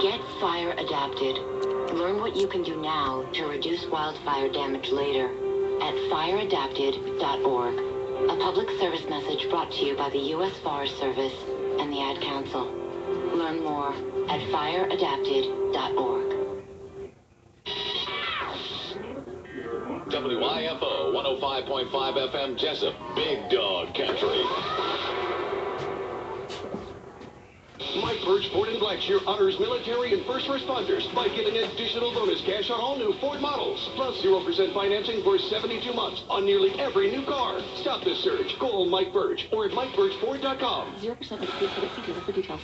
Get fire adapted. Learn what you can do now to reduce wildfire damage later at fireadapted.org. A public service message brought to you by the U.S. Forest Service and the Ad Council. Learn more at fireadapted.org. WIFO 105.5 FM Jessup, Big Dog Country. Mike Birch Ford in Blackshear honors military and first responders by giving additional bonus cash on all new Ford models, plus 0% financing for 72 months on nearly every new car. Stop this surge. Call Mike Birch or at MikeBirchFord.com. 0% for details.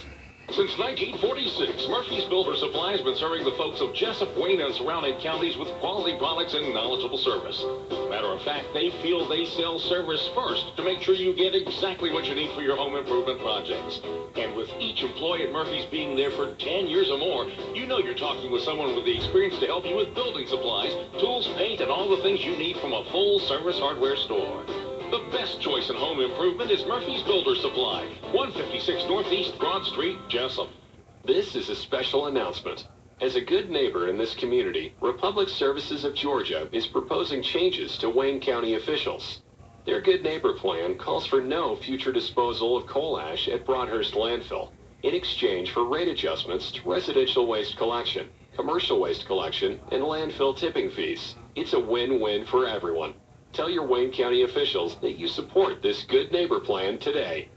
Since 1946, Murphy's Builder Supply has been serving the folks of Jessup, Wayne, and surrounding counties with quality products and knowledgeable service. Matter of fact, they feel they sell service first to make sure you get exactly what you need for your home improvement projects. And with each employee at Murphy's being there for 10 years or more, you know you're talking with someone with the experience to help you with building supplies, tools, paint, and all the things you need from a full-service hardware store. The best choice in home improvement is Murphy's Builder Supply, 156 Northeast Broad Street, Jessup. This is a special announcement. As a good neighbor in this community, Republic Services of Georgia is proposing changes to Wayne County officials. Their Good Neighbor plan calls for no future disposal of coal ash at Broadhurst Landfill in exchange for rate adjustments to residential waste collection, commercial waste collection, and landfill tipping fees. It's a win-win for everyone. Tell your Wayne County officials that you support this Good Neighbor plan today.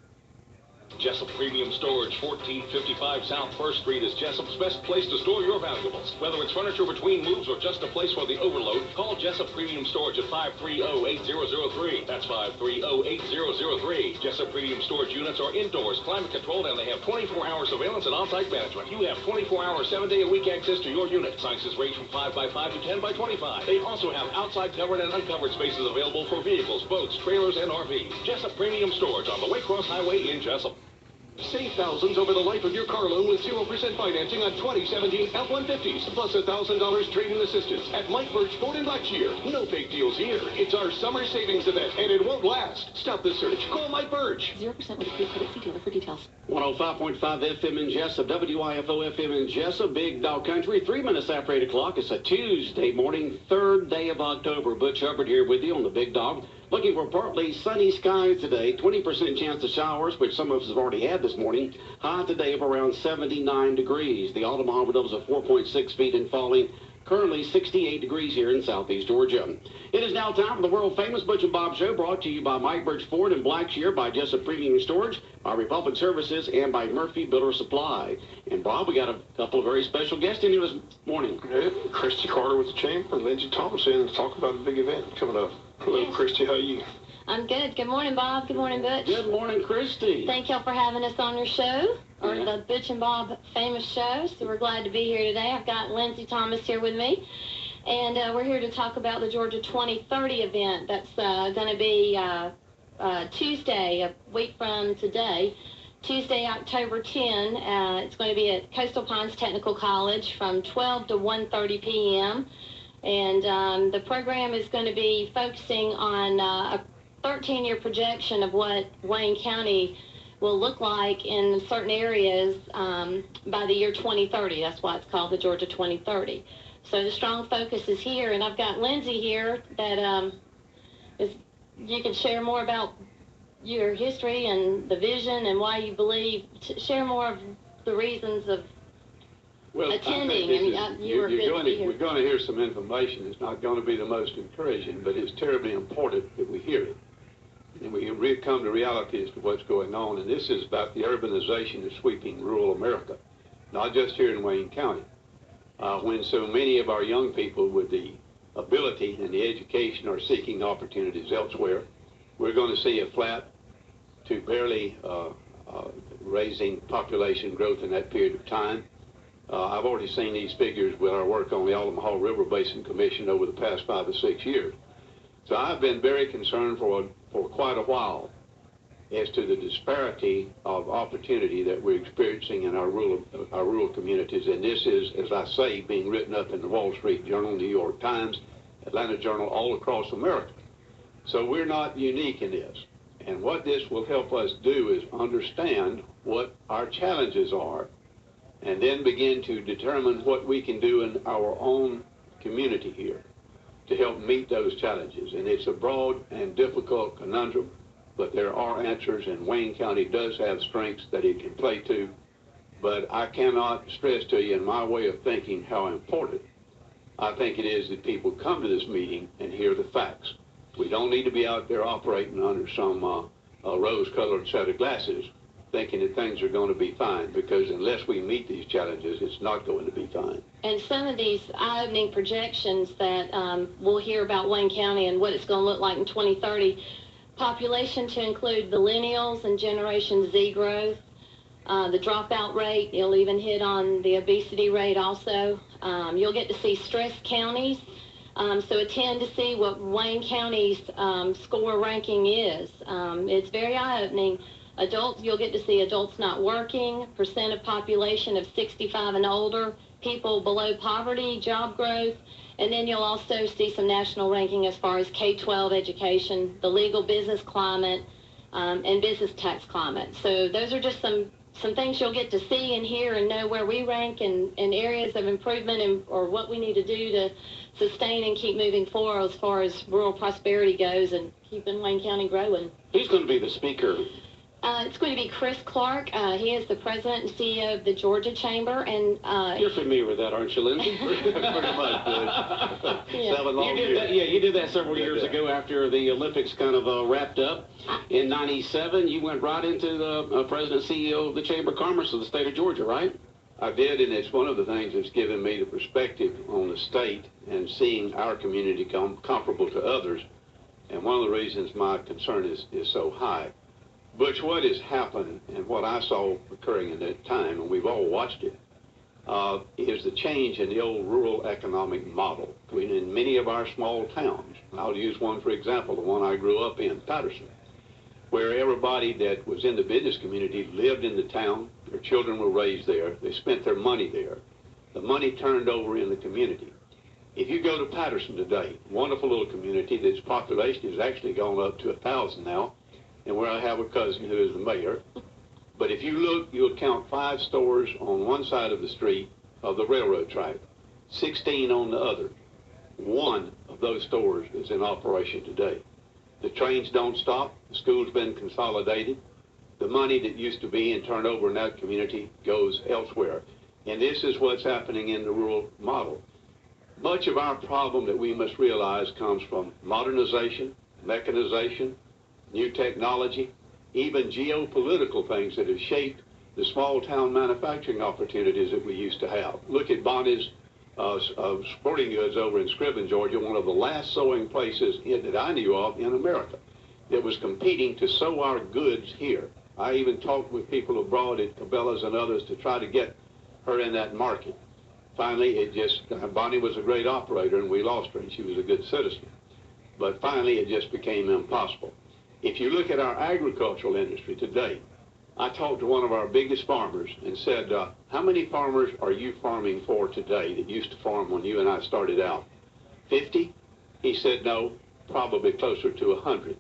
Jessup Premium Storage, 1455 South 1st Street is Jessup's best place to store your valuables. Whether it's furniture between moves or just a place for the overload, call Jessup Premium Storage at 530-8003. That's 530-8003. Jessup Premium Storage units are indoors, climate controlled, and they have 24-hour surveillance and on-site management. You have 24-hour, 7-day-a-week access to your unit. Sizes range from 5x5 to 10x25. They also have outside covered and uncovered spaces available for vehicles, boats, trailers, and RVs. Jessup Premium Storage on the Waycross Highway in Jessup. Save thousands over the life of your car loan with 0% financing on 2017 F-150s, plus $1,000 trade-in assistance at Mike Birch Ford in Blackshear. No fake deals here. It's our summer savings event, and it won't last. Stop the search. Call Mike Birch. 0% with a pre-credit fee dealer for details. 105.5 FM in Jessup, WIFO FM in Jessup, Big Dog Country. 3 minutes after 8 o'clock. It's a Tuesday morning, 3rd day of October. Butch Hubbard here with you on the Big Dog. Looking for partly sunny skies today, 20% chance of showers, which some of us have already had this morning. High today of around 79 degrees. The automotive levels of 4.6 feet and falling. Currently 68 degrees here in southeast Georgia. It is now time for the world-famous Butch and Bob Show, brought to you by Mike Birch Ford in Blackshear, by Jessup Premium Storage, by Republic Services, and by Murphy Builder Supply. And Bob, we got a couple of very special guests in here this morning. Yeah, Christy Carter with the champ and Lindsay Thompson to talk about a big event coming up. Hello, Christy. How are you? I'm good. Good morning, Bob. Good morning, Butch. Good morning, Christy. Thank y'all for having us on your show, or the Butch and Bob famous show. So we're glad to be here today. I've got Lindsay Thomas here with me, and we're here to talk about the Georgia 2030 event. That's going to be Tuesday, a week from today, Tuesday, October 10. It's going to be at Coastal Pines Technical College from 12 to 1:30 p.m. And the program is going to be focusing on a 13-year projection of what Wayne County will look like in certain areas by the year 2030. That's why it's called the Georgia 2030. So the strong focus is here, and I've got Lindsay here that you can share more about your history and the vision and why you believe. Share more of the reasons of attending. We're going to hear some information. It's not going to be the most encouraging, but it's terribly important that we hear it. And we come to reality as to what's going on. And this is about the urbanization that's sweeping rural America, not just here in Wayne County. When so many of our young people with the ability and the education are seeking opportunities elsewhere, we're going to see a flat to barely raising population growth in that period of time. I've already seen these figures with our work on the Altamaha River Basin Commission over the past 5 or 6 years. So I've been very concerned for quite a while as to the disparity of opportunity that we're experiencing in our rural communities. And this is, as I say, being written up in the Wall Street Journal, New York Times, Atlanta Journal, all across America. So we're not unique in this. And what this will help us do is understand what our challenges are and then begin to determine what we can do in our own community here to help meet those challenges. And it's a broad and difficult conundrum, but there are answers, and Wayne County does have strengths that it can play to. But I cannot stress to you in my way of thinking how important I think it is that people come to this meeting and hear the facts. We don't need to be out there operating under some rose-colored set of glasses thinking that things are going to be fine, because unless we meet these challenges, it's not going to be fine. And some of these eye-opening projections that we'll hear about Wayne County and what it's going to look like in 2030, population to include millennials and Generation Z growth, the dropout rate, you'll even hit on the obesity rate also. You'll get to see stress counties. So attend to see what Wayne County's score ranking is. It's very eye-opening. Adults, you'll get to see adults not working, percent of population of 65 and older, people below poverty, job growth, and then you'll also see some national ranking as far as K-12 education, the legal business climate, and business tax climate. So those are just some things you'll get to see and hear and know where we rank and areas of improvement and or what we need to do to sustain and keep moving forward as far as rural prosperity goes and keeping Wayne County growing. Who's going to be the speaker? It's going to be Chris Clark. He is the president and CEO of the Georgia Chamber. And You're familiar with that, aren't you, Lindsay? Pretty much, Bud. Yeah. 7 long You did years. that, yeah, you did that several years ago after the Olympics kind of wrapped up. In '97, you went right into the president and CEO of the Chamber of Commerce of the state of Georgia, right? I did, and it's one of the things that's given me the perspective on the state and seeing our community comparable to others. And one of the reasons my concern is so high. Butch, what has happened and what I saw occurring in that time, and we've all watched it, is the change in the old rural economic model in many of our small towns. I'll use one, for example, the one I grew up in, Patterson, where everybody that was in the business community lived in the town. Their children were raised there. They spent their money there. The money turned over in the community. If you go to Patterson today, wonderful little community, that's population has actually gone up to 1,000 now, and where I have a cousin who is the mayor. But if you look, you'll count 5 stores on one side of the street of the railroad track, 16 on the other. One of those stores is in operation today. The trains don't stop. The school's been consolidated. The money that used to be and turned over in that community goes elsewhere. And this is what's happening in the rural model. Much of our problem that we must realize comes from modernization, mechanization, new technology, even geopolitical things that have shaped the small town manufacturing opportunities that we used to have. Look at Bonnie's Sporting Goods over in Scriven, Georgia, one of the last sewing places that I knew of in America that was competing to sew our goods here. I even talked with people abroad at Cabela's and others to try to get her in that market. Finally, Bonnie was a great operator and we lost her, and she was a good citizen. But finally, it just became impossible. If you look at our agricultural industry today, I talked to one of our biggest farmers and said, how many farmers are you farming for today that used to farm when you and I started out? 50? He said, no, probably closer to 100.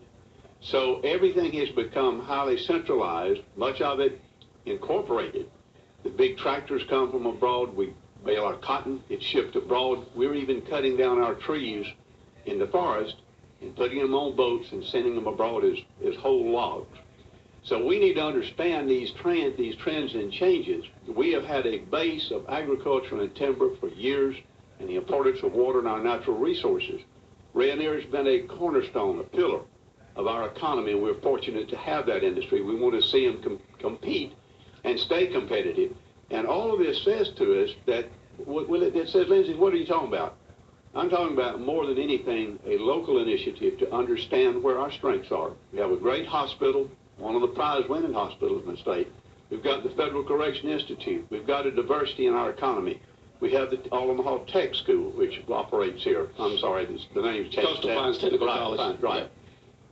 So everything has become highly centralized, much of it incorporated. The big tractors come from abroad. We bale our cotton, it's shipped abroad. We're even cutting down our trees in the forest and putting them on boats and sending them abroad as whole logs. So we need to understand these trends and changes. We have had a base of agriculture and timber for years, and the importance of water and our natural resources. Rayonier has been a cornerstone, a pillar of our economy, and we're fortunate to have that industry. We want to see them compete and stay competitive. And all of this says to us that, it says, Lindsay, what are you talking about? I'm talking about, more than anything, a local initiative to understand where our strengths are. We have a great hospital, one of the prize-winning hospitals in the state. We've got the Federal Correction Institute. We've got a diversity in our economy. We have the Omaha Tech School, which operates here. I'm sorry, the name's changed. Coastal Pines Technical College. Right. Yeah.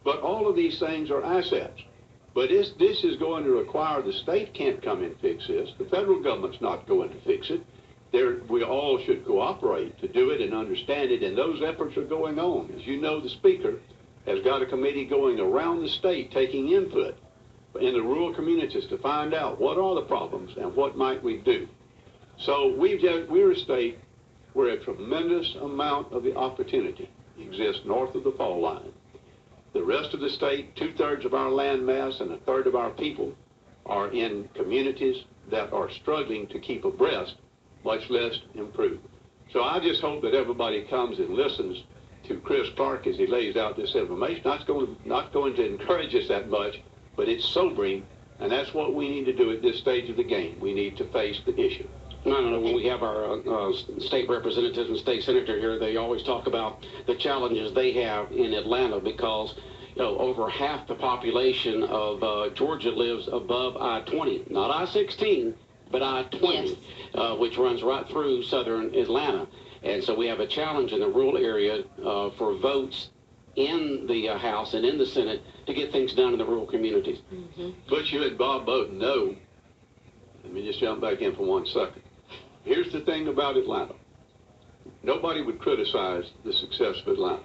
But all of these things are assets. But this is going to require, the state can't come and fix this. The federal government's not going to fix it. We all should cooperate to do it and understand it, and those efforts are going on. As you know, the Speaker has got a committee going around the state taking input in the rural communities to find out what are the problems and what might we do. So we're a state where a tremendous amount of the opportunity exists north of the fault line. The rest of the state, 2/3 of our land mass and 1/3 of our people are in communities that are struggling to keep abreast, much less improve. So I just hope that everybody comes and listens to Chris Clark as he lays out this information. Not going to encourage us that much, but it's sobering, and that's what we need to do at this stage of the game. We need to face the issue. No. When we have our state representatives and state senator here, they always talk about the challenges they have in Atlanta because, you know, over half the population of Georgia lives above I-20, not I-16, but I-20, yes. Which runs right through southern Atlanta. And so we have a challenge in the rural area for votes in the House and in the Senate to get things done in the rural communities. Mm-hmm. But you and Bob both know, let me just jump back in for 1 second. Here's the thing about Atlanta. Nobody would criticize the success of Atlanta.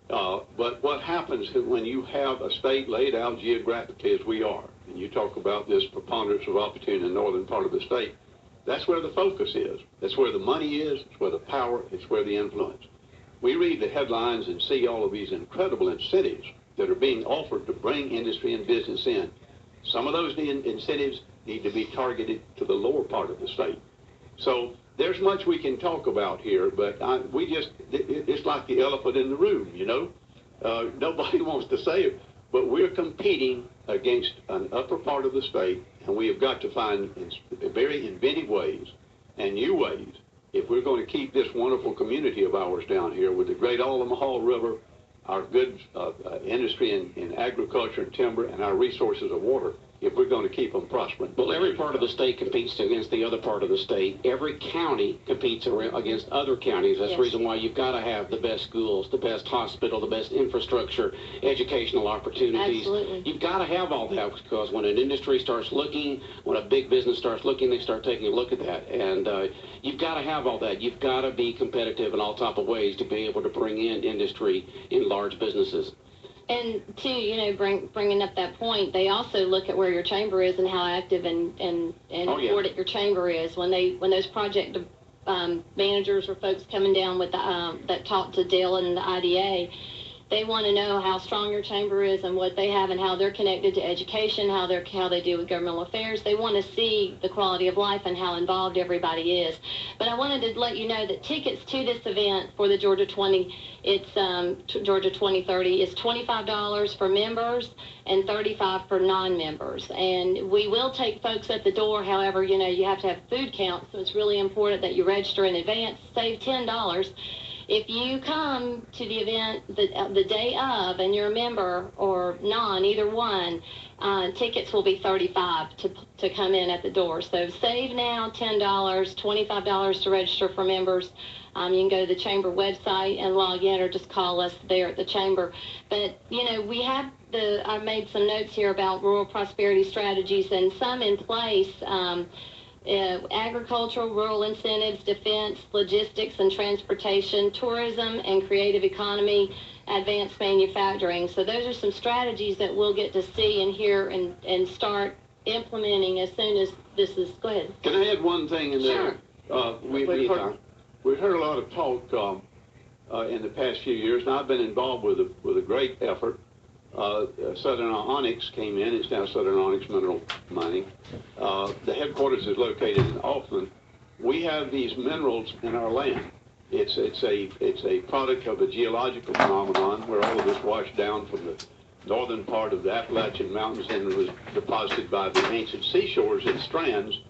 But what happens when you have a state laid out geographically as we are, and you talk about this preponderance of opportunity in the northern part of the state, that's where the focus is. That's where the money is. It's where the power. It's where the influence. We read the headlines and see all of these incredible incentives that are being offered to bring industry and business in. Some of those incentives need to be targeted to the lower part of the state. So there's much we can talk about here, but it's like the elephant in the room, you know. Nobody wants to say it, but we're competing against an upper part of the state, and we have got to find very inventive ways and new ways if we're going to keep this wonderful community of ours down here with the great Omaha River, our good industry in agriculture and timber, and our resources of water, if we're going to keep them prospering. Well, every part of the state competes against the other part of the state. Every county competes against other counties. That's the reason why you've got to have the best schools, the best hospital, the best infrastructure, educational opportunities. Absolutely. You've got to have all that because when an industry starts looking, when a big business starts looking, they start taking a look at that. And you've got to have all that. You've got to be competitive in all type of ways to be able to bring in industry in large businesses. And too, you know, bringing up that point, they also look at where your chamber is and how active and important your chamber is. When those project managers or folks coming down with that talk to Dale and the IDA, they want to know how strong your chamber is and what they have and how they're connected to education, how they deal with governmental affairs. They want to see the quality of life and how involved everybody is. But I wanted to let you know that tickets to this event for the Georgia 20, it's Georgia 2030, is $25 for members and $35 for non-members. And we will take folks at the door. However, you know, you have to have food count, so it's really important that you register in advance. Save $10. If you come to the event the day of and you're a member or non, either one, tickets will be $35 to come in at the door. So save now $10, $25 to register for members. You can go to the chamber website and log in or just call us there at the chamber. But, you know, we have I made some notes here about rural prosperity strategies and some in place. Agricultural, rural incentives, defense, logistics and transportation, tourism and creative economy, advanced manufacturing. So those are some strategies that we'll get to see and hear and start implementing as soon as this is. Go ahead. Can I add one thing in there? Sure. We've heard a lot of talk in the past few years, and I've been involved with a great effort. Southern Onyx came in. It's now Southern Onyx Mineral Mining. The headquarters is located in Auckland. We have these minerals in our land. It's a product of a geological phenomenon where all of this washed down from the northern part of the Appalachian Mountains and was deposited by the ancient seashores and strands,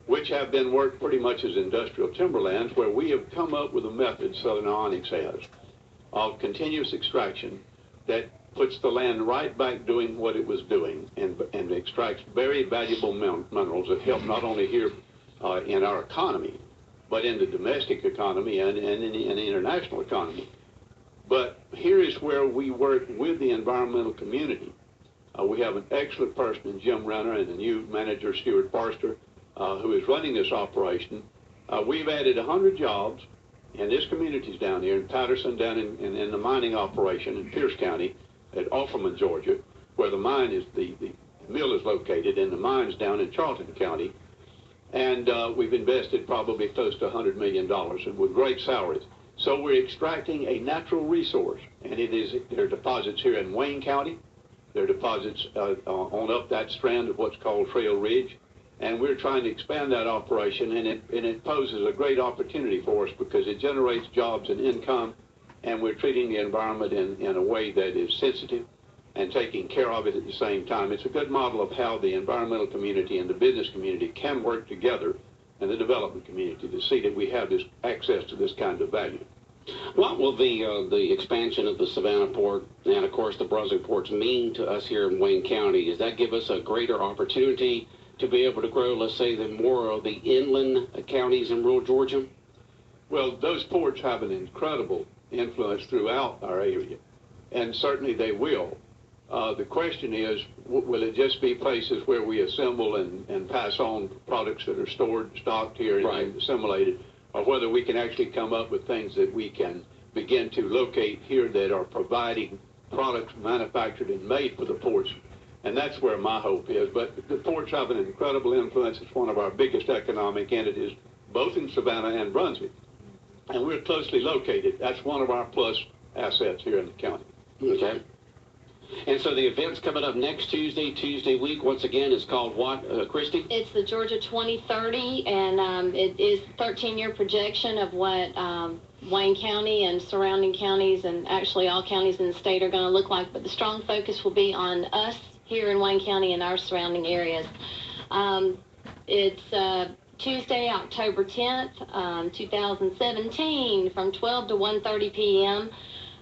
which have been worked pretty much as industrial timberlands, where we have come up with a method, Southern Onyx has, of continuous extraction that puts the land right back doing what it was doing and extracts very valuable minerals that help not only here in our economy, but in the domestic economy and in the international economy. But here is where we work with the environmental community. We have an excellent person in Jim Renner and the new manager, Stuart Forster, who is running this operation. We've added 100 jobs in this communities down here in Patterson, down in the mining operation in Pierce County, at Offerman, Georgia, where the mine is, the mill is located, and the mine's down in Charlton County. And we've invested probably close to $100 million and with great salaries. So we're extracting a natural resource, and there are deposits here in Wayne County. There are deposits on up that strand of what's called Trail Ridge. And we're trying to expand that operation, and it poses a great opportunity for us because it generates jobs and income, and we're treating the environment in a way that is sensitive and taking care of it at the same time. It's a good model of how the environmental community and the business community can work together, and the development community, to see that we have this access to this kind of value. What will the expansion of the Savannah port and, of course, the Brunswick ports mean to us here in Wayne County? Does that give us a greater opportunity to be able to grow, let's say, the more of the inland counties in rural Georgia? Well, those ports have an incredible influence throughout our area, and certainly they will. The question is, will it just be places where we assemble and pass on products that are stocked here and assimilated, or whether we can actually come up with things that we can begin to locate here that are providing products manufactured and made for the ports. And that's where my hope is. But the ports have an incredible influence. It's one of our biggest economic entities, both in Savannah and Brunswick. And we're closely located. That's one of our plus assets here in the county. Okay. And so the event's coming up next Tuesday week. Once again, it's called what, Christy? It's the Georgia 2030, and it is a 13-year projection of what Wayne County and surrounding counties, and actually all counties in the state, are going to look like. But the strong focus will be on us here in Wayne County and our surrounding areas. It's Tuesday, October 10th, 2017, from 12 to 1:30 p.m.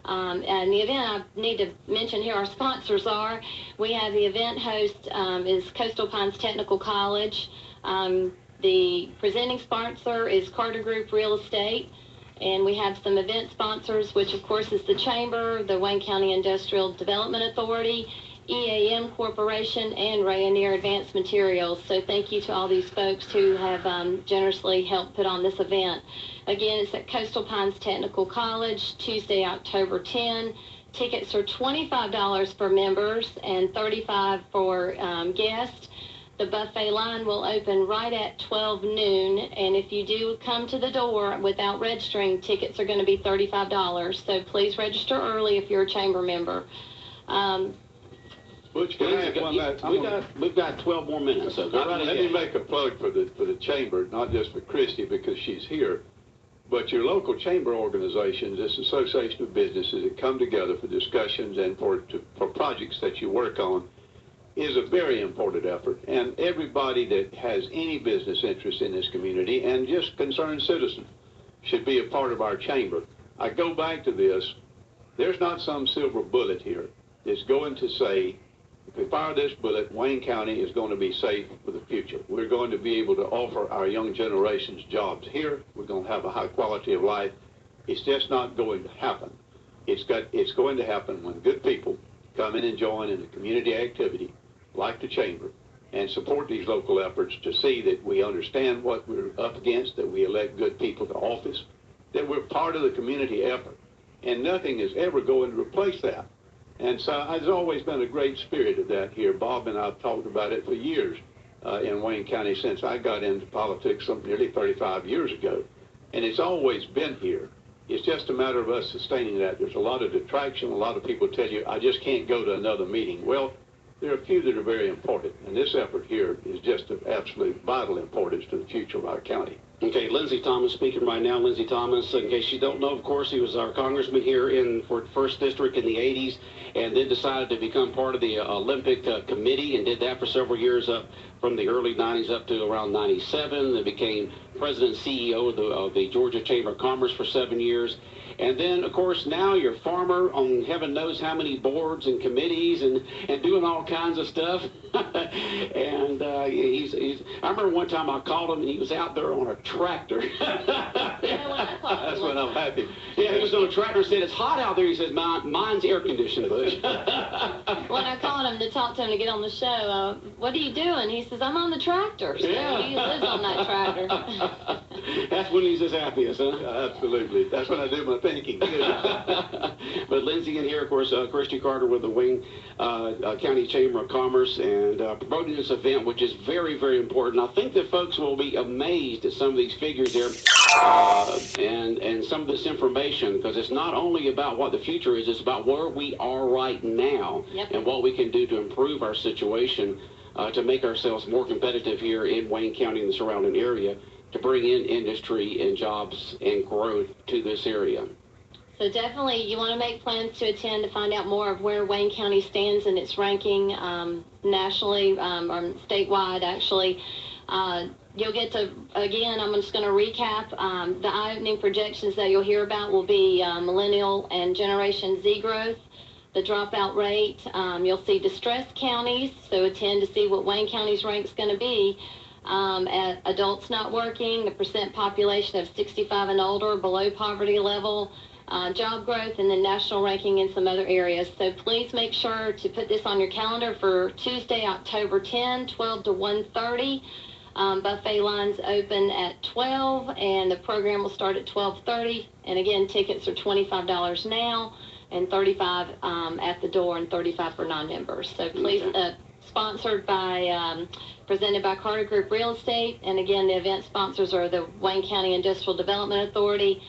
And the event, I need to mention here, our sponsors are, we have the event host is Coastal Pines Technical College. The presenting sponsor is Carter Group Real Estate. And we have some event sponsors, which of course is the Chamber, the Wayne County Industrial Development Authority, EAM Corporation, and Rayonier Advanced Materials. So thank you to all these folks who have generously helped put on this event. Again, it's at Coastal Pines Technical College, Tuesday, October 10. Tickets are $25 for members and $35 for guests. The buffet line will open right at 12 noon, and if you do come to the door without registering, tickets are going to be $35. So please register early if you're a chamber member. Butch, can I add one We've got 12 more minutes, so go right ahead. Let me make a plug for the chamber, not just for Christy because she's here, but your local chamber organizations, this association of businesses that come together for discussions and for projects that you work on, is a very important effort. And everybody that has any business interest in this community and just concerned citizens should be a part of our chamber. I go back to this. There's not some silver bullet here that's going to say, if we fire this bullet, Wayne County is going to be safe for the future. We're going to be able to offer our young generations jobs here. We're going to have a high quality of life. It's just not going to happen. It's going to happen when good people come in and join in the community activity, like the chamber, and support these local efforts to see that we understand what we're up against, that we elect good people to office, that we're part of the community effort. And nothing is ever going to replace that. And so there's always been a great spirit of that here. Bob and I have talked about it for years in Wayne County since I got into politics nearly 35 years ago. And it's always been here. It's just a matter of us sustaining that. There's a lot of detraction. A lot of people tell you, I just can't go to another meeting. Well, there are a few that are very important. And this effort here is just of absolute vital importance to the future of our county. Okay, Lindsey Thomas speaking right now. Lindsey Thomas, in case you don't know, of course, he was our congressman here for 1st District in the 80s, and then decided to become part of the Olympic committee, and did that for several years up from the early 90s up to around 97. Then became president and CEO of the Georgia Chamber of Commerce for 7 years. And then, of course, now you're a farmer on heaven knows how many boards and committees and doing all kinds of stuff. And I remember one time I called him and he was out there on a tractor. That's when I'm happy. Yeah, he was on a tractor and said, it's hot out there. He said, mine's air conditioned, Butch. When I called him to talk to him to get on the show, what are you doing? He says, I'm on the tractor. So yeah. he lives on that tractor. That's when he's his happiest, huh? Absolutely. That's when I do my thinking. But Lindsay in here, of course, Christy Carter with the Wayne County Chamber of Commerce and promoting this event, which is very, very important. I think that folks will be amazed at some of these figures here and some of this information, because it's not only about what the future is, it's about where we are right now and what we can do to improve our situation to make ourselves more competitive here in Wayne County and the surrounding area, to bring in industry and jobs and growth to this area. So definitely you want to make plans to attend to find out more of where Wayne County stands in its ranking nationally or statewide, actually. You'll get to, again, I'm just going to recap. The eye-opening projections that you'll hear about will be millennial and Generation Z growth, the dropout rate. You'll see distressed counties, so attend to see what Wayne County's rank's going to be. At adults not working, the percent population of 65 and older below poverty level, job growth, and then national ranking in some other areas. So please make sure to put this on your calendar for Tuesday, October 10, 12 to 1:30. Buffet lines open at 12, and the program will start at 12:30. And again, tickets are $25 now and $35 at the door, and $35 for non-members. So please, sponsored by, presented by Carter Group Real Estate. And again, the event sponsors are the Wayne County Industrial Development Authority,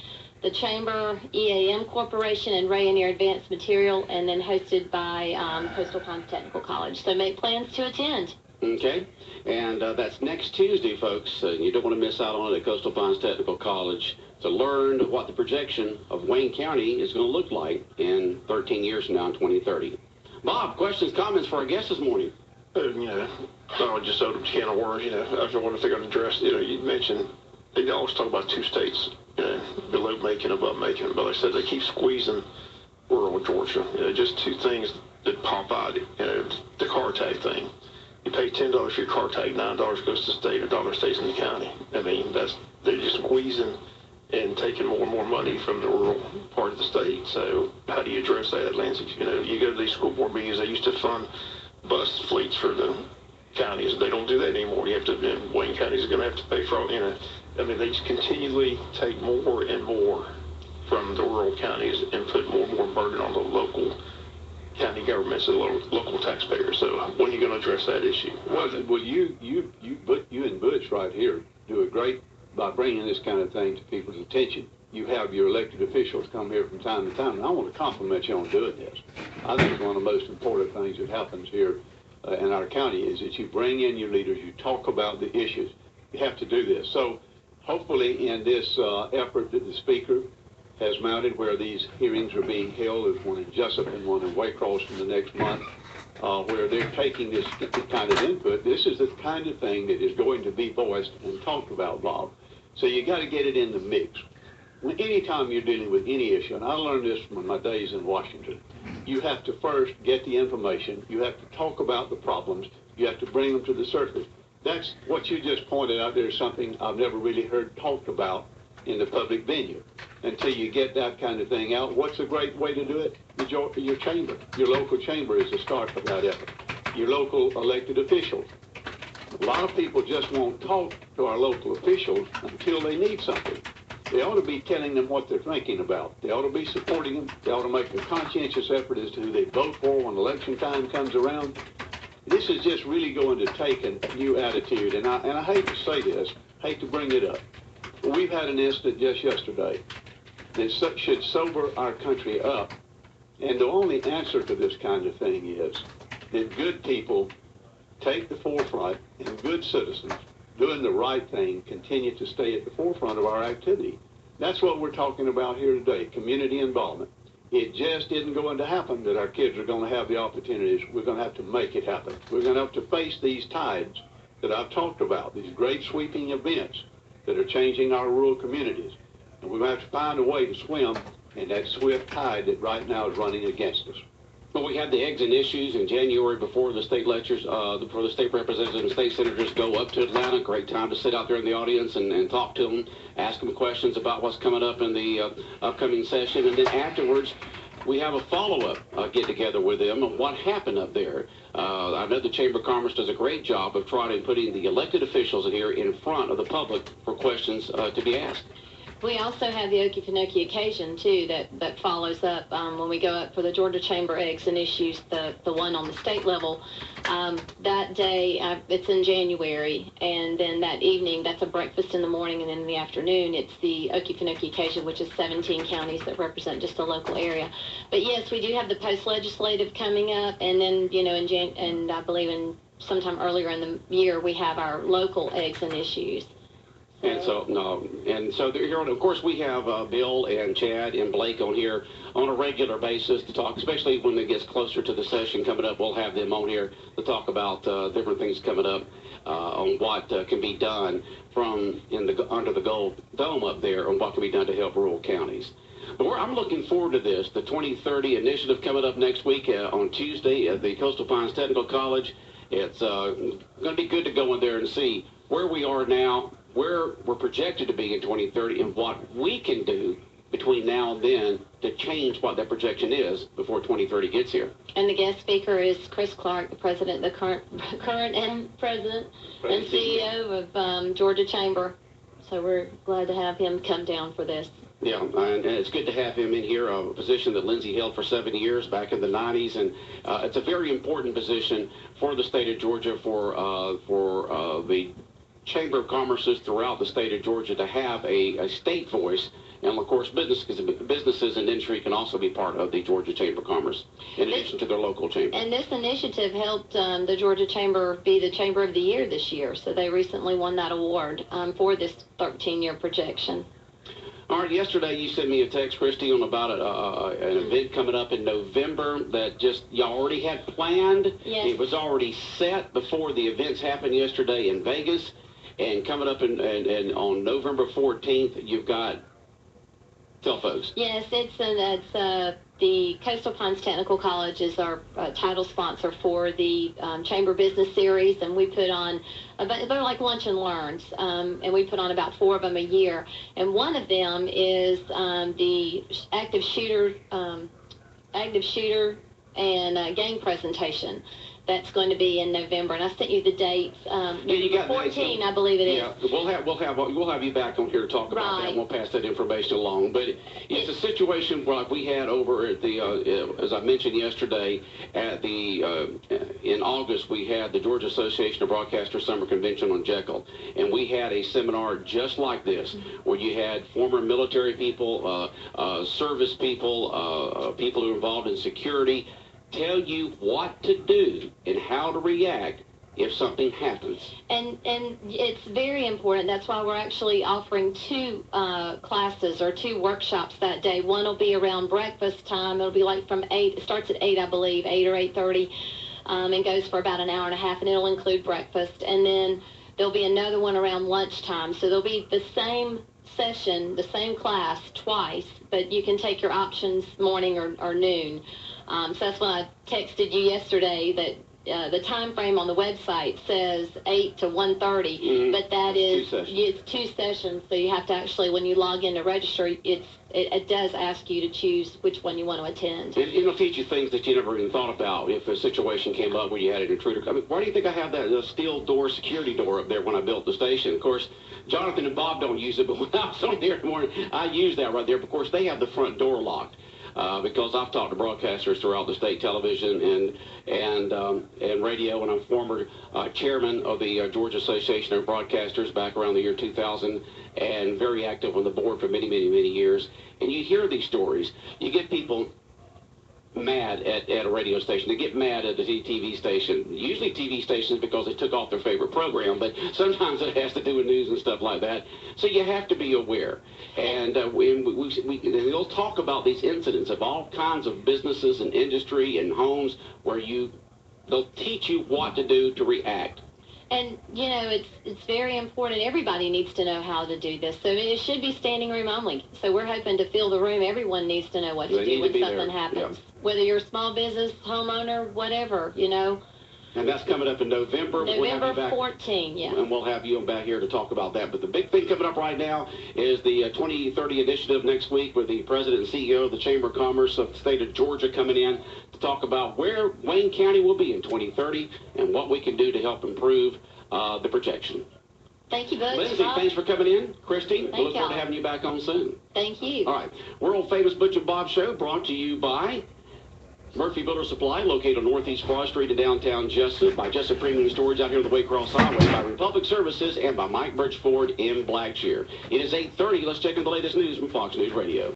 the Chamber, EAM Corporation, and Rayonier Advanced Material, and then hosted by Coastal Pines Technical College. So make plans to attend. Okay, and that's next Tuesday, folks. You don't want to miss out on it at Coastal Pines Technical College to learn what the projection of Wayne County is going to look like in 13 years from now in 2030. Bob, questions, comments for our guests this morning? I would just open a can of worms. I was wondering if they're going to address, you mentioned, they always talk about two states, below Macon, above Macon, but like I said, they keep squeezing rural Georgia. Just two things that pop out, the car tag thing. You pay $10 for your car tag, $9 goes to the state, $1 stays in the county. I mean, they're just squeezing and taking more and more money from the rural part of the state. So how do you address that, Lindsay? You go to these school board meetings, they used to fund bus fleets for the counties. They don't do that anymore. You have to, Wayne County is going to have to pay for all, I mean, they just continually take more and more from the rural counties and put more and more burden on the local county governments and local taxpayers. So when are you going to address that issue? Well, you and Butch right here do a great by bringing this kind of thing to people's attention. You have your elected officials come here from time to time, and I want to compliment you on doing this. I think it's one of the most important things that happens here in our county is that you bring in your leaders, you talk about the issues. You have to do this. So hopefully in this effort that the Speaker has mounted, where these hearings are being held, there's one in Jessup and one in Waycross in the next month, where they're taking this kind of input. This is the kind of thing that is going to be voiced and talked about, Bob. So you got to get it in the mix. Anytime you're dealing with any issue, and I learned this from my days in Washington, you have to first get the information, you have to talk about the problems, you have to bring them to the surface. That's what you just pointed out there, is something I've never really heard talked about in the public venue. Until you get that kind of thing out, what's a great way to do it? Your chamber. Your local chamber is the start of that effort. Your local elected officials. A lot of people just won't talk to our local officials until they need something. They ought to be telling them what they're thinking about. They ought to be supporting them. They ought to make a conscientious effort as to who they vote for when election time comes around. This is just really going to take a new attitude, and I hate to say this, hate to bring it up. But we've had an incident just yesterday that should sober our country up. And the only answer to this kind of thing is that good people take the forefront, and good citizens doing the right thing continue to stay at the forefront of our activity. That's what we're talking about here today, community involvement. It just isn't going to happen that our kids are going to have the opportunities. We're going to have to make it happen. We're going to have to face these tides that I've talked about, these great sweeping events that are changing our rural communities. And we're going to have to find a way to swim in that swift tide that right now is running against us. Well, we had the eggs and issues in January before the state lectures, before the state representatives and state senators go up to Atlanta. Great time to sit out there in the audience and talk to them, ask them questions about what's coming up in the upcoming session. And then afterwards, we have a follow-up get-together with them on what happened up there. I know the Chamber of Commerce does a great job of trying to putting the elected officials in here in front of the public for questions to be asked. We also have the Okefenokee occasion, too, that follows up when we go up for the Georgia Chamber Eggs and Issues, the one on the state level. That day, it's in January, and then that evening, that's a breakfast in the morning, and then in the afternoon, it's the Okefenokee occasion, which is 17 counties that represent just a local area. But yes, we do have the post-legislative coming up, and then, you know, and I believe in sometime earlier in the year, we have our local Eggs and Issues. And so, here on, of course, we have Bill and Chad and Blake on here on a regular basis to talk, especially when it gets closer to the session coming up. We'll have them on here to talk about different things coming up on what can be done from under the Gold Dome up there on what can be done to help rural counties. But I'm looking forward to this, the 2030 initiative coming up next week on Tuesday at the Coastal Pines Technical College. It's going to be good to go in there and see where we are now, where we're projected to be in 2030, and what we can do between now and then to change what that projection is before 2030 gets here. And the guest speaker is Chris Clark, the president, the current and president and CEO of Georgia Chamber. So we're glad to have him come down for this. Yeah, and it's good to have him in here, a position that Lindsay held for 7 years back in the 90s, and it's a very important position for the state of Georgia, for the Chamber of Commerce's throughout the state of Georgia to have a state voice. And of course, businesses and industry can also be part of the Georgia Chamber of Commerce, in addition to their local chamber. And this initiative helped the Georgia Chamber be the Chamber of the Year this year. So they recently won that award for this 13-year projection. All right, yesterday you sent me a text, Christy, on about an event coming up in November that just you already had planned. Yes. It was already set before the events happened yesterday in Vegas. And coming up and on November 14th, you've got, tell folks. Yes, it's the Coastal Pines Technical College is our title sponsor for the Chamber Business Series, and we put on, they're like lunch and learns, and we put on about 4 of them a year. And one of them is the active shooter and game presentation. That's going to be in November, and I sent you the dates. Yeah, you got 14, I believe it is. Yeah, we'll have you back on here to talk about that. And we'll pass that information along. But it's a situation like we had over at the, as I mentioned yesterday, at the in August we had the Georgia Association of Broadcasters Summer Convention on Jekyll, and we had a seminar just like this, where you had former military people, service people, people who are involved in security, tell you what to do and how to react if something happens. And it's very important. That's why we're actually offering 2 classes or 2 workshops that day. One will be around breakfast time. It'll be like from 8, it starts at 8, I believe, 8 or 8:30, and goes for about an hour and a half, and it'll include breakfast. And then there'll be another one around lunchtime. So there'll be the same session, the same class twice, but you can take your options morning or noon. So that's when I texted you yesterday that the time frame on the website says 8 to 1:30, but that is it's 2 sessions. So you have to actually, when you log in to register, it does ask you to choose which one you want to attend. It'll teach you things that you never even thought about if a situation came up where you had an intruder. I mean, why do you think I have that steel door, security door up there when I built the station? Of course, Jonathan and Bob don't use it, but when I was on there in the morning, I use that right there. Of course, they have the front door locked. Because I've talked to broadcasters throughout the state, television and radio, and I'm former chairman of the Georgia Association of Broadcasters back around the year 2000, and very active on the board for many, many, many years. And you hear these stories. You get people mad at a radio station. They get mad at the TV station. Usually TV stations because they took off their favorite program, but sometimes it has to do with news and stuff like that. So you have to be aware. And they'll talk about these incidents of all kinds of businesses and industry and homes where they'll teach you what to do to react. And, you know, it's very important. Everybody needs to know how to do this. So it should be standing room only. So we're hoping to fill the room. Everyone needs to know what to do when something happens. Yeah. Whether you're a small business, homeowner, whatever, you know. And that's coming up in November. November 14, yeah. And we'll have you back here to talk about that. But the big thing coming up right now is the 2030 initiative next week with the president and CEO of the Chamber of Commerce of the state of Georgia coming in to talk about where Wayne County will be in 2030 and what we can do to help improve the projection. Thank you, Butch. Lindsay, thanks for coming in. Christy, Thank we look forward to y'all. having you back on soon. Thank you. All right. World famous Butch and Bob show brought to you by Murphy Builder Supply, located on Northeast Broad Street in downtown Jessup, by Jessup Premium Storage out here on the Waycross Highway, by Republic Services, and by Mike Birch Ford in Blackshear. It is 8:30. Let's check in the latest news from Fox News Radio.